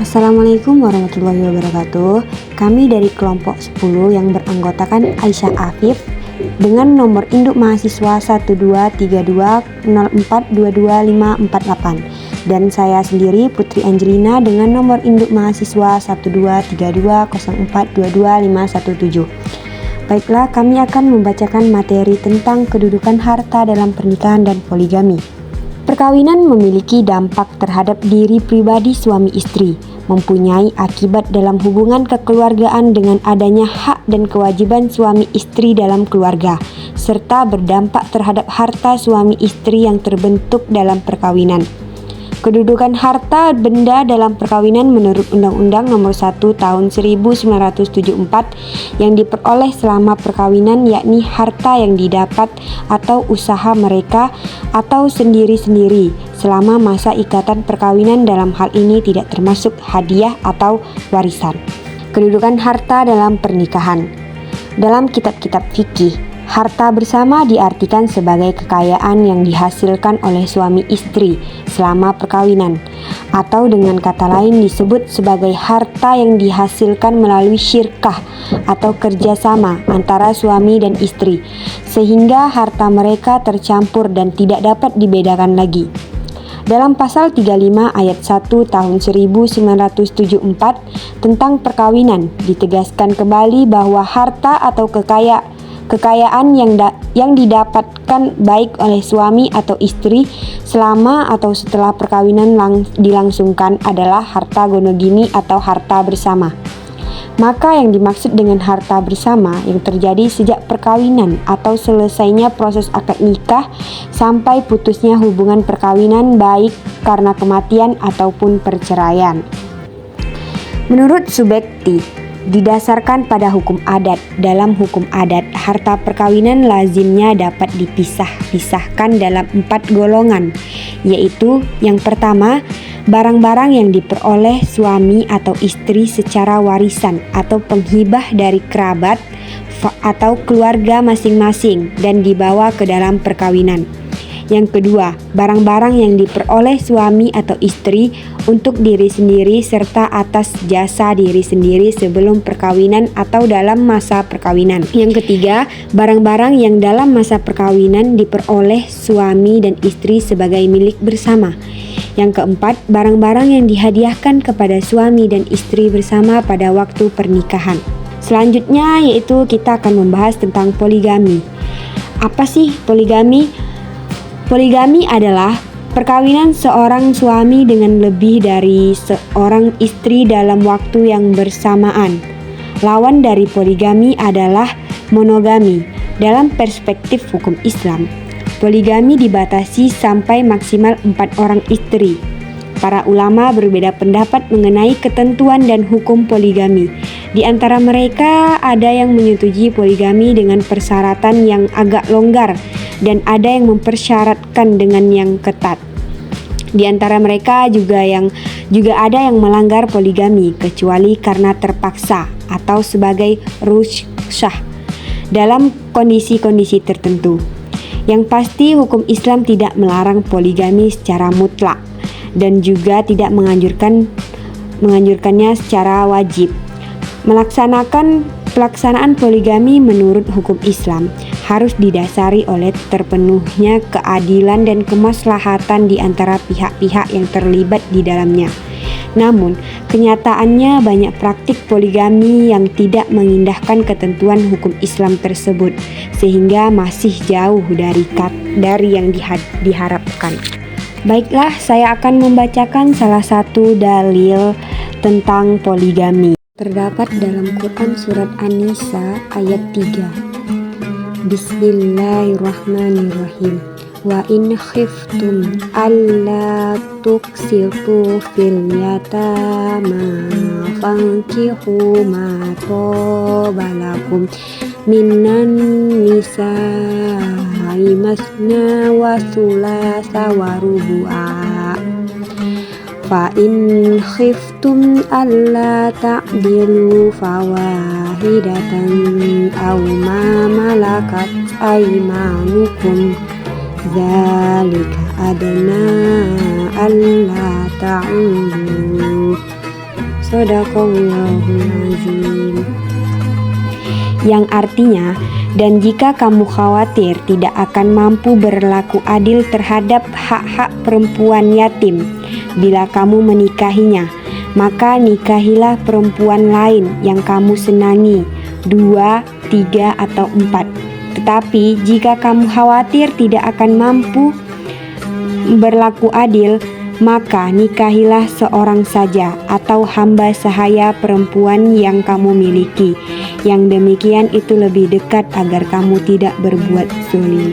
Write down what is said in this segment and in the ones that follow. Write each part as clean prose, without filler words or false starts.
Assalamualaikum warahmatullahi wabarakatuh. Kami dari kelompok 10 yang beranggotakan Aisyah Afif dengan nomor induk mahasiswa 12320422548 dan saya sendiri Putri Angelina dengan nomor induk mahasiswa 12320422517. Baiklah, kami akan membacakan materi tentang kedudukan harta dalam pernikahan dan poligami. Perkawinan memiliki dampak terhadap diri pribadi suami istri, mempunyai akibat dalam hubungan kekeluargaan dengan adanya hak dan kewajiban suami istri dalam keluarga, serta berdampak terhadap harta suami istri yang terbentuk dalam perkawinan. Kedudukan harta benda dalam perkawinan menurut Undang-Undang Nomor 1 Tahun 1974 yang diperoleh selama perkawinan yakni harta yang didapat atau usaha mereka atau sendiri-sendiri selama masa ikatan perkawinan, dalam hal ini tidak termasuk hadiah atau warisan. Kedudukan harta dalam pernikahan. Dalam kitab-kitab fikih, harta bersama diartikan sebagai kekayaan yang dihasilkan oleh suami istri selama perkawinan, atau dengan kata lain disebut sebagai harta yang dihasilkan melalui syirkah atau kerjasama antara suami dan istri, sehingga harta mereka tercampur dan tidak dapat dibedakan lagi. Dalam pasal 35 ayat 1 tahun 1974 tentang perkawinan ditegaskan kembali bahwa harta atau kekayaan yang didapatkan baik oleh suami atau istri selama atau setelah perkawinan dilangsungkan adalah harta gonogini atau harta bersama. Maka yang dimaksud dengan harta bersama yang terjadi sejak perkawinan atau selesainya proses akad nikah sampai putusnya hubungan perkawinan baik karena kematian ataupun perceraian. Menurut Subekti, didasarkan pada hukum adat. Dalam hukum adat, harta perkawinan lazimnya dapat dipisahkan dalam 4 golongan, yaitu yang pertama, barang-barang yang diperoleh suami atau istri secara warisan atau penghibah dari kerabat atau keluarga masing-masing dan dibawa ke dalam perkawinan. Yang kedua, barang-barang yang diperoleh suami atau istri untuk diri sendiri serta atas jasa diri sendiri sebelum perkawinan atau dalam masa perkawinan. Yang ketiga, barang-barang yang dalam masa perkawinan diperoleh suami dan istri sebagai milik bersama. Yang keempat, barang-barang yang dihadiahkan kepada suami dan istri bersama pada waktu pernikahan. Selanjutnya yaitu kita akan membahas tentang poligami. Apa sih poligami? Poligami adalah perkawinan seorang suami dengan lebih dari seorang istri dalam waktu yang bersamaan. Lawan dari poligami adalah monogami. Dalam perspektif hukum Islam, poligami dibatasi sampai maksimal 4 orang istri. Para ulama berbeda pendapat mengenai ketentuan dan hukum poligami. Di antara mereka ada yang menyetujui poligami dengan persyaratan yang agak longgar dan ada yang mempersyaratkan dengan yang ketat. Di antara mereka juga ada yang melanggar poligami kecuali karena terpaksa atau sebagai rukhsah dalam kondisi-kondisi tertentu. Yang pasti hukum Islam tidak melarang poligami secara mutlak dan juga tidak menganjurkannya secara wajib. Pelaksanaan poligami menurut hukum Islam harus didasari oleh terpenuhnya keadilan dan kemaslahatan di antara pihak-pihak yang terlibat di dalamnya. Namun, kenyataannya banyak praktik poligami yang tidak mengindahkan ketentuan hukum Islam tersebut, sehingga masih jauh dari yang diharapkan. Baiklah, saya akan membacakan salah satu dalil tentang poligami. Terdapat dalam Quran surat An-Nisa ayat 3. Bismillahirrahmanirrahim. Wa in khiftum alla tuqsitu fil yatama fankihu ma tobalakum minan nisa'i masna wa thulatha wa rubu'a. Fa in khiftum alla ta'dilu fawahidatan aw ma malakat aymanukum dzalika adna alla ta'ulu. Shadaqallahul azim. Yang artinya, dan jika kamu khawatir tidak akan mampu berlaku adil terhadap hak-hak perempuan yatim bila kamu menikahinya, maka nikahilah perempuan lain yang kamu senangi, 2, 3, atau 4. Tetapi jika kamu khawatir tidak akan mampu berlaku adil, maka nikahilah seorang saja atau hamba sahaya perempuan yang kamu miliki. Yang demikian itu lebih dekat agar kamu tidak berbuat zalim.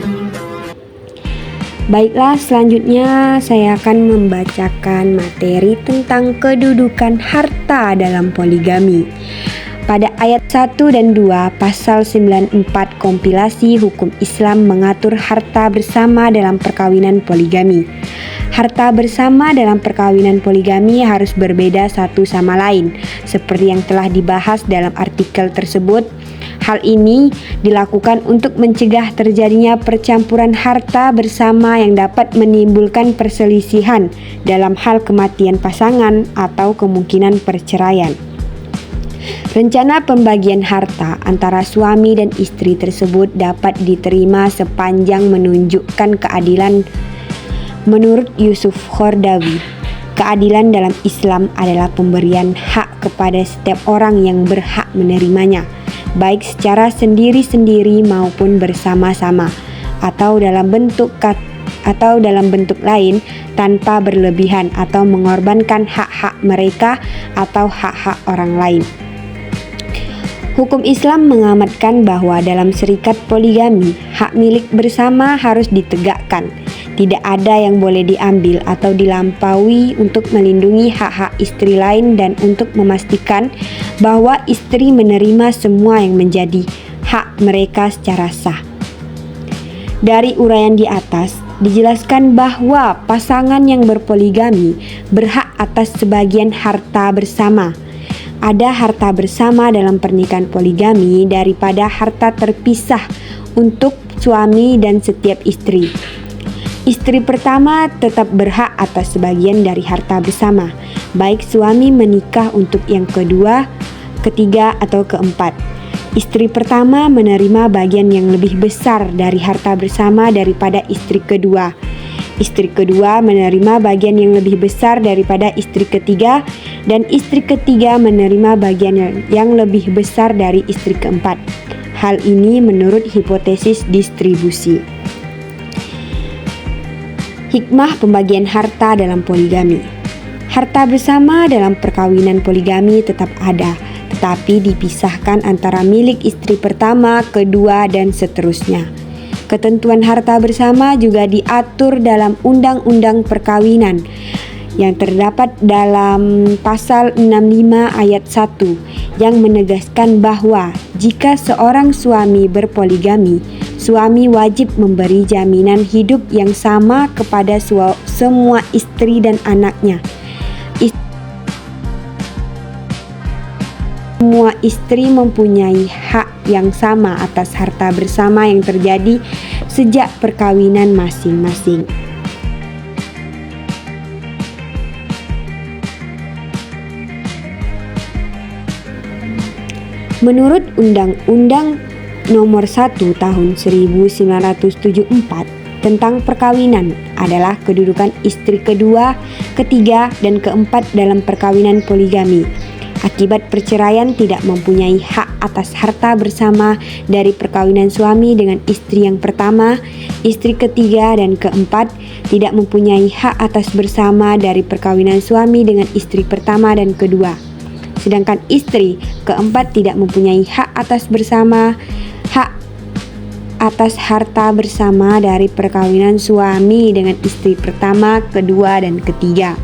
Baiklah, selanjutnya saya akan membacakan materi tentang kedudukan harta dalam poligami. Pada ayat 1 dan 2 pasal 94 kompilasi hukum Islam mengatur harta bersama dalam perkawinan poligami. Harta bersama dalam perkawinan poligami harus berbeda satu sama lain, seperti yang telah dibahas dalam artikel tersebut. Hal ini dilakukan untuk mencegah terjadinya percampuran harta bersama yang dapat menimbulkan perselisihan dalam hal kematian pasangan atau kemungkinan perceraian. Rencana pembagian harta antara suami dan istri tersebut dapat diterima sepanjang menunjukkan keadilan. Menurut Yusuf Qaradawi, keadilan dalam Islam adalah pemberian hak kepada setiap orang yang berhak menerimanya, baik secara sendiri-sendiri maupun bersama-sama, atau dalam bentuk lain tanpa berlebihan atau mengorbankan hak-hak mereka atau hak-hak orang lain. Hukum Islam mengamatkan bahwa dalam serikat poligami, hak milik bersama harus ditegakkan. Tidak ada yang boleh diambil atau dilampaui untuk melindungi hak-hak istri lain dan untuk memastikan bahwa istri menerima semua yang menjadi hak mereka secara sah. Dari uraian di atas, dijelaskan bahwa pasangan yang berpoligami berhak atas sebagian harta bersama. Ada harta bersama dalam pernikahan poligami daripada harta terpisah untuk suami dan setiap istri. Istri pertama tetap berhak atas sebagian dari harta bersama, baik suami menikah untuk yang kedua, ketiga, atau keempat. Istri pertama menerima bagian yang lebih besar dari harta bersama daripada istri kedua. Istri kedua menerima bagian yang lebih besar daripada istri ketiga, dan istri ketiga menerima bagian yang lebih besar dari istri keempat. Hal ini menurut hipotesis distribusi. Hikmah pembagian harta dalam poligami. Harta bersama dalam perkawinan poligami tetap ada, tetapi dipisahkan antara milik istri pertama, kedua, dan seterusnya. Ketentuan harta bersama juga diatur dalam Undang-Undang Perkawinan yang terdapat dalam pasal 65 ayat 1 yang menegaskan bahwa jika seorang suami berpoligami, suami wajib memberi jaminan hidup yang sama kepada semua istri dan anaknya. Semua istri mempunyai hak yang sama atas harta bersama yang terjadi sejak perkawinan masing-masing. Menurut Undang-Undang Nomor 1 Tahun 1974 tentang perkawinan adalah kedudukan istri kedua, ketiga, dan keempat dalam perkawinan poligami. Akibat perceraian tidak mempunyai hak atas harta bersama dari perkawinan suami dengan istri yang pertama, istri ketiga, dan keempat tidak mempunyai hak atas bersama dari perkawinan suami dengan istri pertama dan kedua. Sedangkan istri keempat tidak mempunyai hak atas harta bersama dari perkawinan suami dengan istri pertama, kedua, dan ketiga.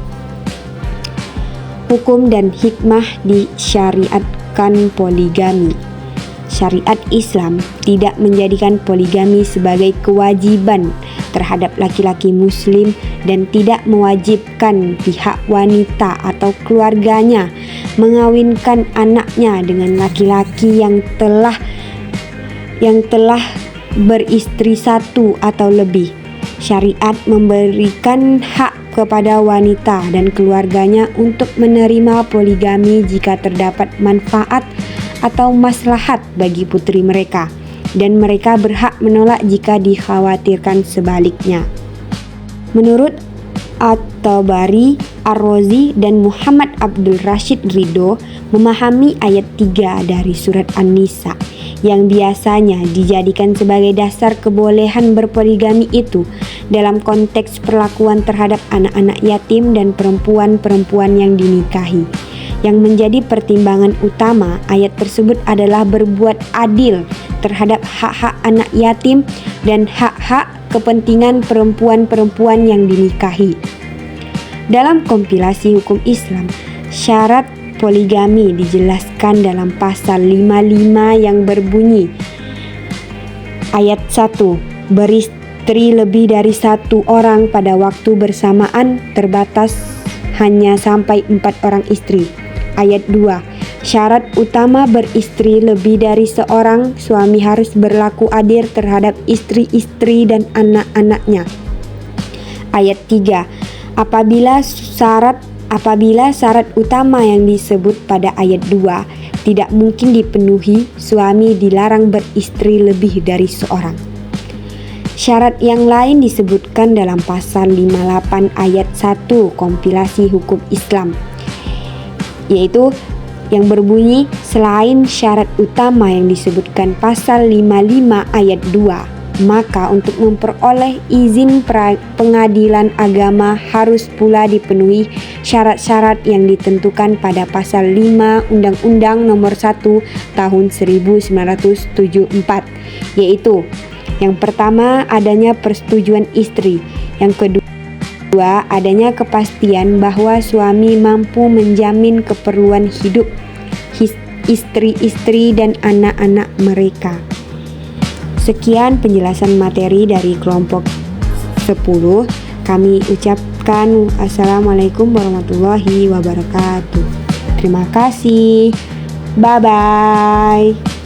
Hukum dan hikmah disyariatkan poligami. Syariat Islam tidak menjadikan poligami sebagai kewajiban terhadap laki-laki muslim dan tidak mewajibkan pihak wanita atau keluarganya mengawinkan anaknya dengan laki-laki yang telah beristri satu atau lebih. Syariat memberikan hak kepada wanita dan keluarganya untuk menerima poligami jika terdapat manfaat atau maslahat bagi putri mereka, dan mereka berhak menolak jika dikhawatirkan sebaliknya. Menurut At-Tabari, Ar-Razi, dan Muhammad Abdul Rashid Ridho memahami ayat 3 dari surat An-Nisa yang biasanya dijadikan sebagai dasar kebolehan berpoligami itu dalam konteks perlakuan terhadap anak-anak yatim dan perempuan-perempuan yang dinikahi. Yang menjadi pertimbangan utama ayat tersebut adalah berbuat adil terhadap hak-hak anak yatim dan hak-hak kepentingan perempuan-perempuan yang dinikahi. Dalam kompilasi hukum Islam, syarat poligami dijelaskan dalam pasal 55 yang berbunyi, ayat 1, beristri lebih dari satu orang pada waktu bersamaan terbatas hanya sampai 4 orang istri. Ayat 2, syarat utama beristri lebih dari seorang, suami harus berlaku adil terhadap istri-istri dan anak-anaknya. Ayat 3, apabila syarat utama yang disebut pada ayat 2 tidak mungkin dipenuhi, suami dilarang beristri lebih dari seorang. Syarat yang lain disebutkan dalam pasal 58 ayat 1 kompilasi hukum Islam, yaitu yang berbunyi, selain syarat utama yang disebutkan pasal 55 ayat 2, maka untuk memperoleh izin pengadilan agama harus pula dipenuhi syarat-syarat yang ditentukan pada pasal 5 Undang-Undang Nomor 1 Tahun 1974, yaitu yang pertama adanya persetujuan istri, yang kedua adanya kepastian bahwa suami mampu menjamin keperluan hidup istri-istri dan anak-anak mereka. Sekian penjelasan materi dari kelompok 10. Kami ucapkan assalamualaikum warahmatullahi wabarakatuh. Terima kasih. Bye-bye.